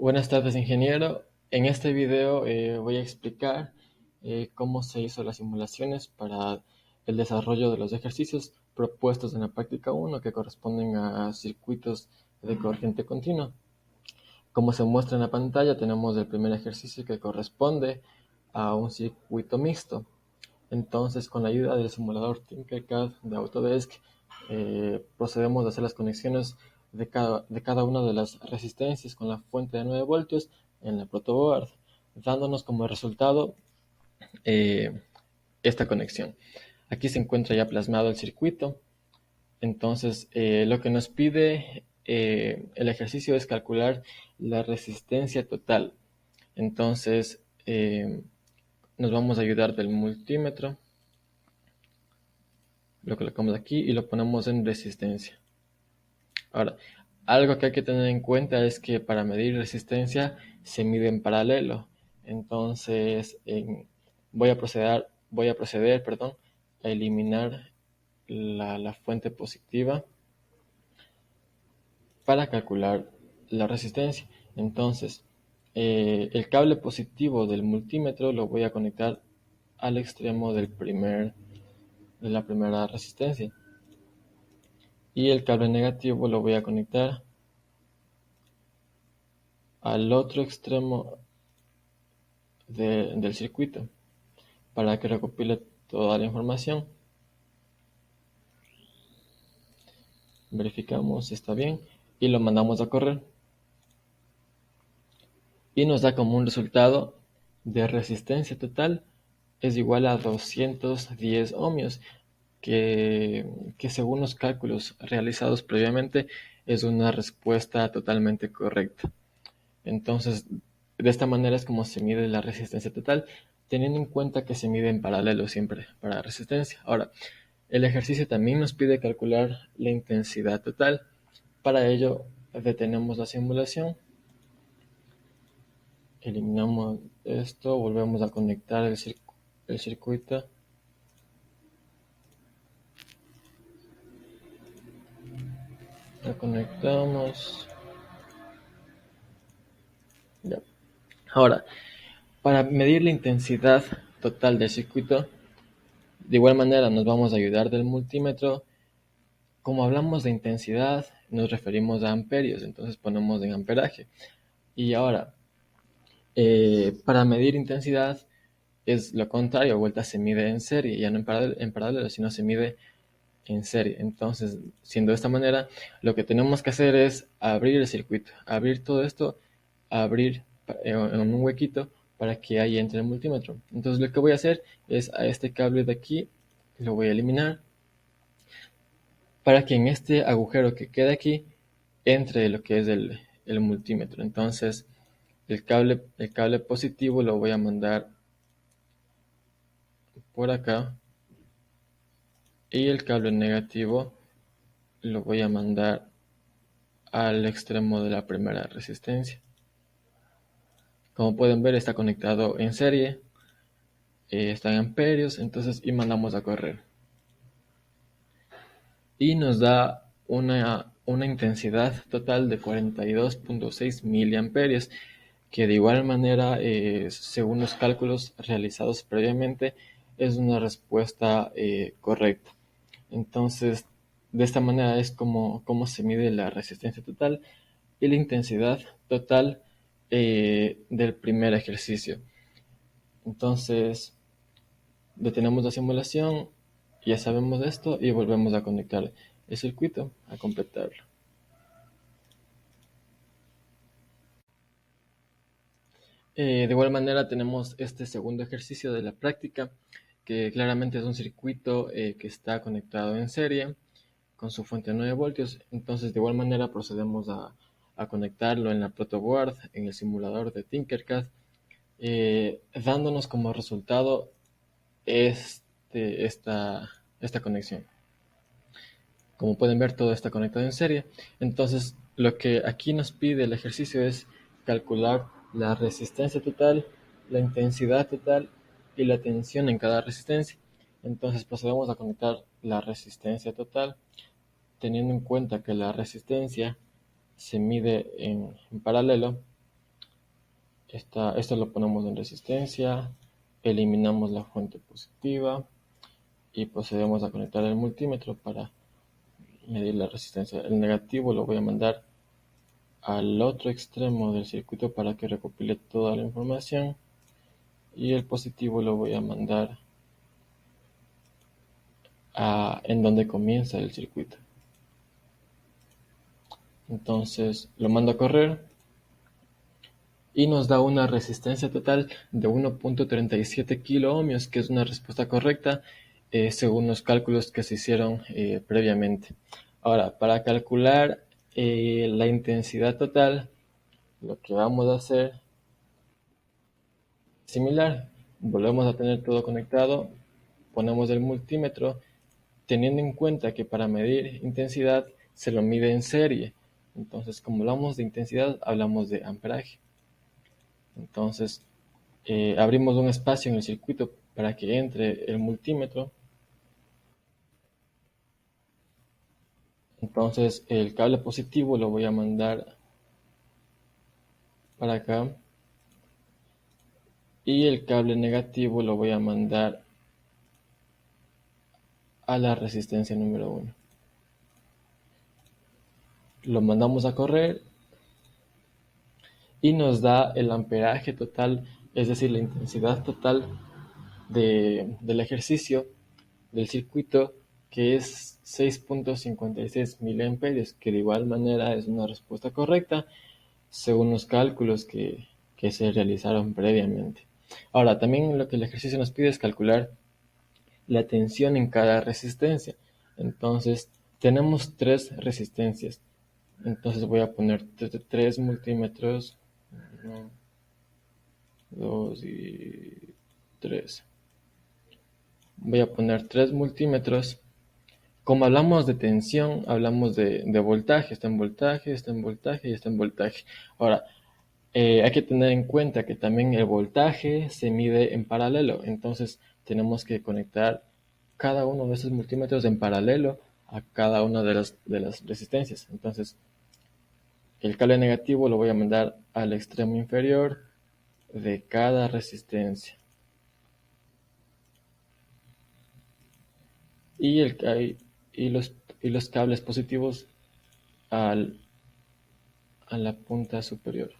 Buenas tardes, ingeniero. En este video voy a explicar cómo se hizo las simulaciones para el desarrollo de los ejercicios propuestos en la práctica 1 que corresponden a circuitos de corriente continua. Como se muestra en la pantalla, tenemos el primer ejercicio que corresponde a un circuito mixto. Entonces, con la ayuda del simulador Tinkercad de Autodesk, procedemos a hacer las conexiones de cada una de las resistencias con la fuente de 9 voltios en la protoboard, dándonos como resultado eh, esta conexión. Aquí se encuentra ya plasmado el circuito. Entonces, lo que nos pide el ejercicio es calcular la resistencia total. Entonces, nos vamos a ayudar del multímetro. Lo colocamos aquí y lo ponemos en resistencia. Ahora, algo que hay que tener en cuenta es que para medir resistencia se mide en paralelo. Entonces, voy a proceder, a eliminar la fuente positiva para calcular la resistencia. Entonces, el cable positivo del multímetro lo voy a conectar al extremo de la primera resistencia. Y el cable negativo lo voy a conectar al otro extremo del circuito para que recopile toda la información. Verificamos si está bien y lo mandamos a correr. Y nos da como un resultado de resistencia total es igual a 210 ohmios, que según los cálculos realizados previamente es una respuesta totalmente correcta. Entonces, de esta manera es como se mide la resistencia total, teniendo en cuenta que se mide en paralelo siempre para resistencia. Ahora, el ejercicio también nos pide calcular la intensidad total. Para ello, detenemos la simulación, eliminamos esto, volvemos a conectar el circuito. Lo conectamos. Ya. Ahora, para medir la intensidad total del circuito, de igual manera nos vamos a ayudar del multímetro. Como hablamos de intensidad, nos referimos a amperios, entonces ponemos en amperaje. Y ahora, para medir intensidad es lo contrario, vuelta se mide en serie, ya no en paralelo, sino se mide en serie. Entonces, siendo de esta manera, lo que tenemos que hacer es abrir el circuito, abrir todo esto, abrir en un huequito para que ahí entre el multímetro. Entonces, lo que voy a hacer es a este cable de aquí, lo voy a eliminar para que en este agujero que queda aquí entre lo que es el multímetro. Entonces, el cable positivo lo voy a mandar por acá y el cable negativo lo voy a mandar al extremo de la primera resistencia. Como pueden ver, está conectado en serie, está en amperios, entonces y mandamos a correr. Y nos da una intensidad total de 42.6 miliamperios, que de igual manera, según los cálculos realizados previamente, es una respuesta correcta. Entonces, de esta manera es como se mide la resistencia total y la intensidad total del primer ejercicio. Entonces, detenemos la simulación, ya sabemos esto y volvemos a conectar el circuito, a completarlo. De igual manera tenemos este segundo ejercicio de la práctica, que claramente es un circuito que está conectado en serie con su fuente de 9 voltios. Entonces, de igual manera procedemos a conectarlo en la protoboard, en el simulador de Tinkercad, dándonos como resultado esta conexión. Como pueden ver, todo está conectado en serie. Entonces, lo que aquí nos pide el ejercicio es calcular la resistencia total, la intensidad total y la tensión en cada resistencia. Entonces, procedemos a conectar la resistencia total, teniendo en cuenta que la resistencia se mide en paralelo. Esto lo ponemos en resistencia, eliminamos la fuente positiva y procedemos a conectar el multímetro para medir la resistencia. El negativo lo voy a mandar al otro extremo del circuito para que recopile toda la información y el positivo lo voy a mandar en donde comienza el circuito. Entonces lo mando a correr y nos da una resistencia total de 1.37 kiloohmios, que es una respuesta correcta según los cálculos que se hicieron previamente. Ahora, para calcular la intensidad total, lo que vamos a hacer es similar. Volvemos a tener todo conectado, ponemos el multímetro, teniendo en cuenta que para medir intensidad se lo mide en serie. Entonces, como hablamos de intensidad, hablamos de amperaje. Entonces, abrimos un espacio en el circuito para que entre el multímetro. Entonces, el cable positivo lo voy a mandar para acá y el cable negativo lo voy a mandar a la resistencia número 1. Lo mandamos a correr y nos da el amperaje total, es decir, la intensidad total del ejercicio del circuito, que es 6.56 miliamperios, que de igual manera es una respuesta correcta según los cálculos que se realizaron previamente. Ahora, también lo que el ejercicio nos pide es calcular la tensión en cada resistencia. Entonces, tenemos 3 resistencias. Entonces voy a poner 3 multímetros, 1, 2 y 3. Voy a poner 3 multímetros. Como hablamos de tensión, hablamos de voltaje. Está en voltaje, está en voltaje y está en voltaje. Ahora, hay que tener en cuenta que también el voltaje se mide en paralelo. Entonces, tenemos que conectar cada uno de esos multímetros en paralelo a cada una de las resistencias. Entonces, el cable negativo lo voy a mandar al extremo inferior de cada resistencia. Y los cables positivos a la punta superior.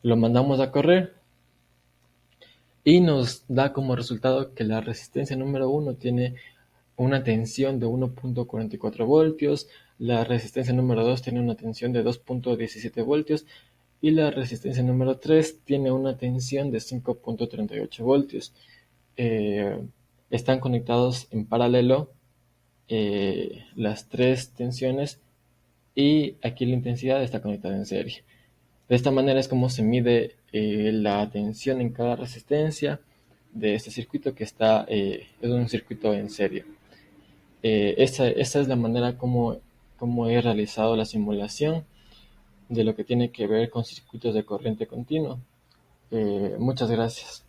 Lo mandamos a correr y nos da como resultado que la resistencia número 1 tiene una tensión de 1.44 voltios, la resistencia número 2 tiene una tensión de 2.17 voltios y la resistencia número 3 tiene una tensión de 5.38 voltios. Están conectados en paralelo las 3 tensiones y aquí la intensidad está conectada en serie. De esta manera es como se mide la tensión en cada resistencia de este circuito que es un circuito en serie. Esa es la manera como he realizado la simulación de lo que tiene que ver con circuitos de corriente continua. Muchas gracias.